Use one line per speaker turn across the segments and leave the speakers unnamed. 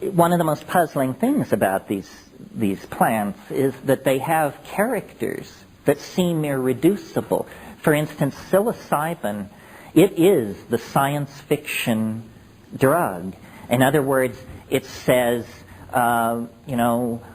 one of the most puzzling things about these plants is that they have characters that seem irreducible. For instance, psilocybin, it is the science fiction drug. In other words, it says,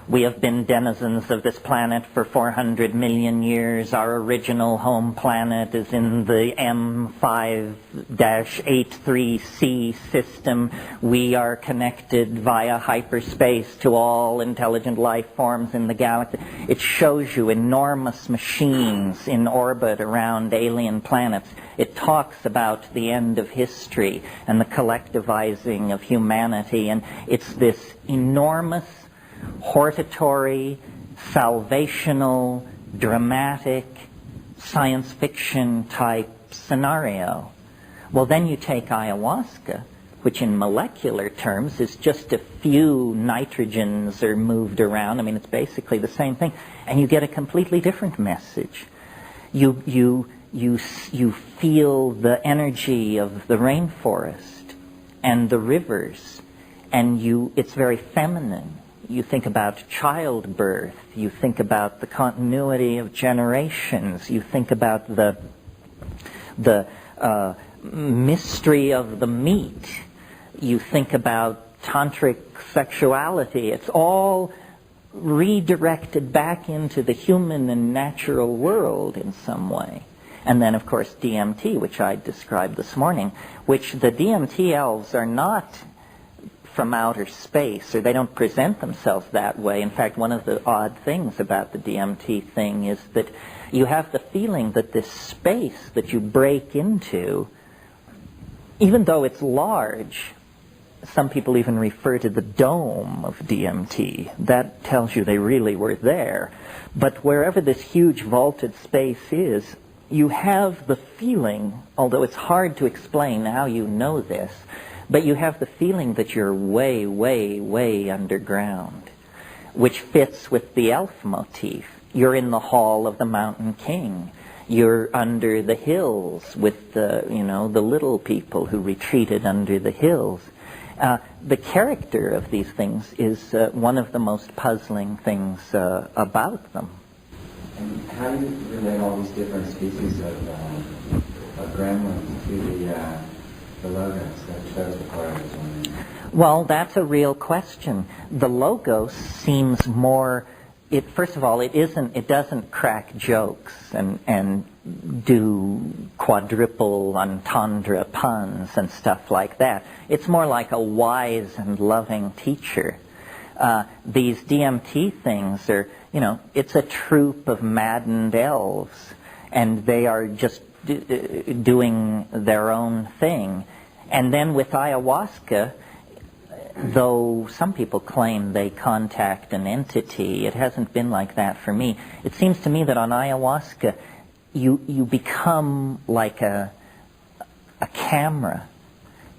we have been denizens of this planet for 400 million years. Our original home planet is in the M5-83C system. We are connected via hyperspace to all intelligent life forms in the galaxy. It shows you enormous machines in orbit around alien planets. It talks about the end of history and the collectivizing of humanity, and it's this enormous hortatory, salvational, dramatic, science fiction type scenario. Well, then you take ayahuasca, which in molecular terms is just a few nitrogens are moved around. I mean, it's basically the same thing, and you get a completely different message. You feel the energy of the rainforest and the rivers, and it's very feminine. You think about childbirth, you think about the continuity of generations, you think about the mystery of the meat, you think about tantric sexuality. It's all redirected back into the human and natural world in some way. And then, of course, DMT, which I described this morning, which the DMT elves are not from outer space, or they don't present themselves that way. In fact, one of the odd things about the DMT thing is that you have the feeling that this space that you break into, even though it's large, some people even refer to the dome of DMT. That tells you they really were there. But wherever this huge vaulted space is, you have the feeling, although it's hard to explain how you know this, but you have the feeling that you're way, way, way underground, which fits with the elf motif. You're in the hall of the Mountain King. You're under the hills with the little people who retreated under the hills. The character of these things is one of the most puzzling things about them.
And how do you relate all these different species of gremlins to the logos that shows the part I was wondering?
Well, that's a real question. The logos seems more. First of all, it doesn't crack jokes and do quadruple entendre puns and stuff like that. It's more like a wise and loving teacher. These DMT things are, it's a troupe of maddened elves, and they are just doing their own thing. And then with ayahuasca, though some people claim they contact an entity, it hasn't been like that for me. It seems to me that on ayahuasca, you become like a camera.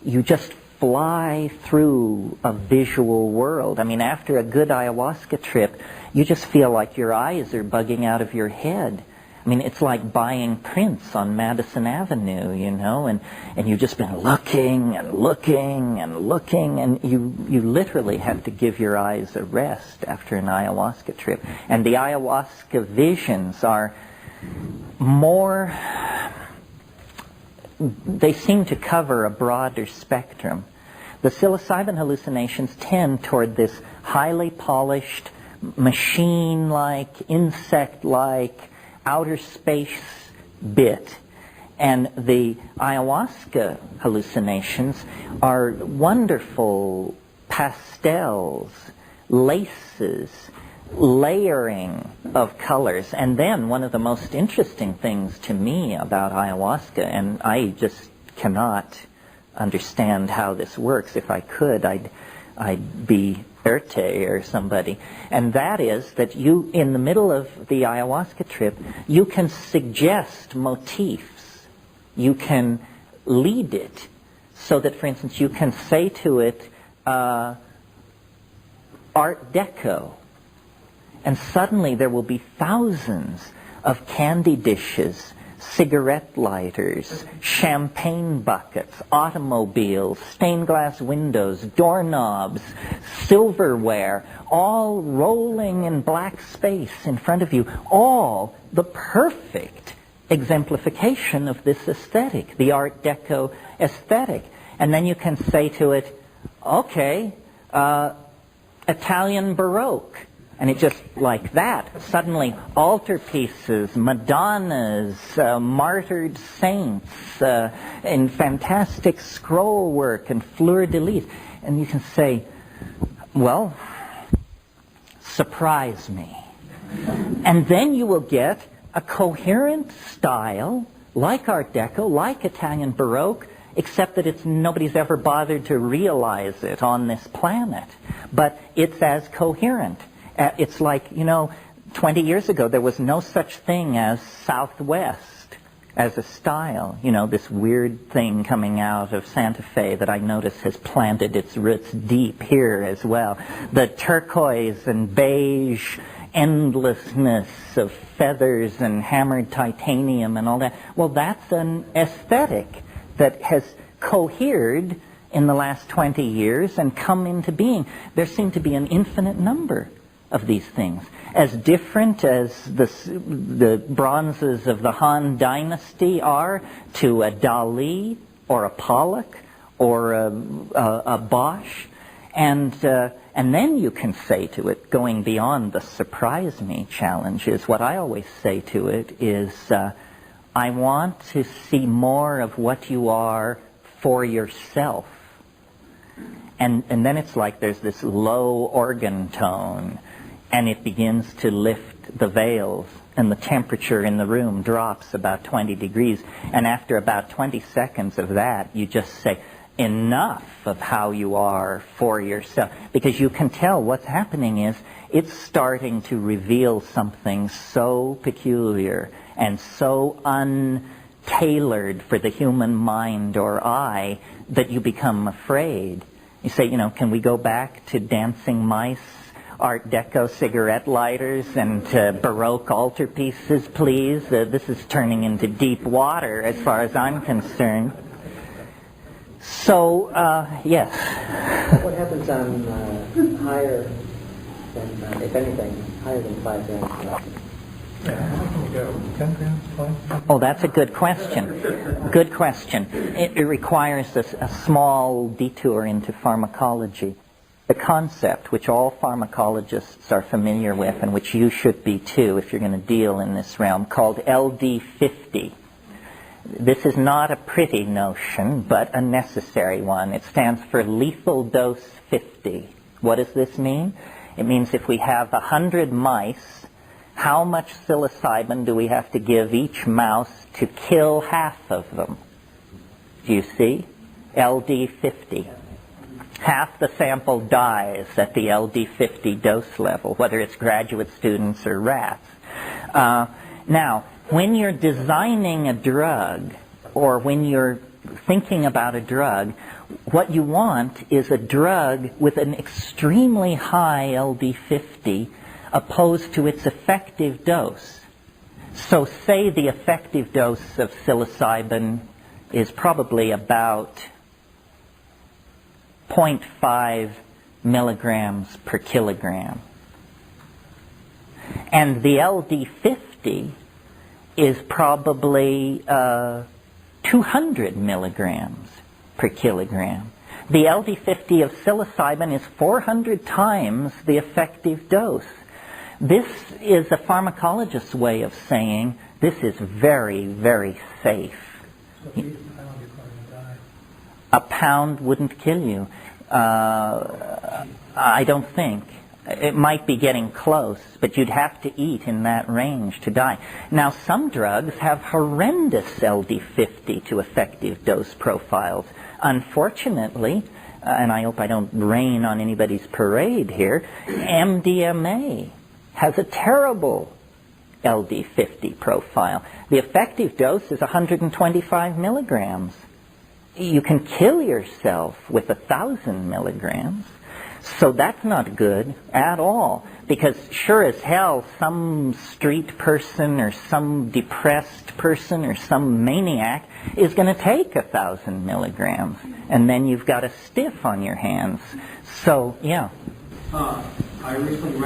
You just fly through a visual world. I mean, after a good ayahuasca trip, you just feel like your eyes are bugging out of your head. I mean, it's like buying prints on Madison Avenue, and you've just been looking and looking and looking, and you literally have to give your eyes a rest after an ayahuasca trip. And the ayahuasca visions are more, they seem to cover a broader spectrum. The psilocybin hallucinations tend toward this highly polished, machine-like, insect-like, outer space bit, and the ayahuasca hallucinations are wonderful pastels, laces, layering of colors. And then one of the most interesting things to me about ayahuasca, and I just cannot understand how this works. If I could, I'd be Erte or somebody. And that is that you, in the middle of the ayahuasca trip, you can suggest motifs. You can lead it so that, for instance, you can say to it, Art Deco. And suddenly there will be thousands of candy dishes cigarette lighters, champagne buckets, automobiles, stained glass windows, doorknobs, silverware, all rolling in black space in front of you, all the perfect exemplification of this aesthetic, the Art Deco aesthetic. And then you can say to it, okay, Italian Baroque. And it just like that, suddenly altarpieces, Madonnas, martyred saints, and fantastic scroll work and fleur-de-lis. And you can say, well, surprise me. And then you will get a coherent style, like Art Deco, like Italian Baroque, except that nobody's ever bothered to realize it on this planet. But it's as coherent. It's like, 20 years ago there was no such thing as Southwest as a style. This weird thing coming out of Santa Fe that I notice has planted its roots deep here as well. The turquoise and beige endlessness of feathers and hammered titanium and all that. Well, that's an aesthetic that has cohered in the last 20 years and come into being. There seem to be an infinite number of these things, as different as the bronzes of the Han Dynasty are to a Dali or a Pollock or a Bosch, and then you can say to it, going beyond the surprise me challenges, what I always say to it is, I want to see more of what you are for yourself. And then it's like there's this low organ tone, and it begins to lift the veils, and the temperature in the room drops about 20 degrees. And after about 20 seconds of that, you just say, enough of how you are for yourself. Because you can tell what's happening is it's starting to reveal something so peculiar and so untailored for the human mind or eye that you become afraid. You say, can we go back to dancing mice, Art Deco cigarette lighters, and Baroque altarpieces, please? This is turning into deep water as far as I'm concerned. So, yes.
What happens on higher than, if anything, higher than 5 grams per ounce? How can you go? 10 grams, 20?
Oh, that's a good question. Good question. It requires a small detour into pharmacology. The concept, which all pharmacologists are familiar with, and which you should be too if you're going to deal in this realm, called LD50. This is not a pretty notion, but a necessary one. It stands for lethal dose 50. What does this mean? It means if we have 100 mice, how much psilocybin do we have to give each mouse to kill half of them? Do you see? LD50. Half the sample dies at the LD50 dose level, whether it's graduate students or rats. Now, when you're designing a drug, or when you're thinking about a drug, what you want is a drug with an extremely high LD50 opposed to its effective dose. So say the effective dose of psilocybin is probably about 0.5 milligrams per kilogram. And the LD50 is probably 200 milligrams per kilogram. The LD50 of psilocybin is 400 times the effective dose. This is a pharmacologist's way of saying this is very, very safe.
So if you eat a pound, you're going to die.
A pound wouldn't kill you. I don't think. It might be getting close, but you'd have to eat in that range to die. Now, some drugs have horrendous LD50 to effective dose profiles. Unfortunately, and I hope I don't rain on anybody's parade here, MDMA has a terrible LD50 profile. The effective dose is 125 milligrams. You can kill yourself with 1,000 milligrams. So that's not good at all. Because sure as hell, some street person or some depressed person or some maniac is going to take 1,000 milligrams, and then you've got a stiff on your hands. So, yeah.
I recently read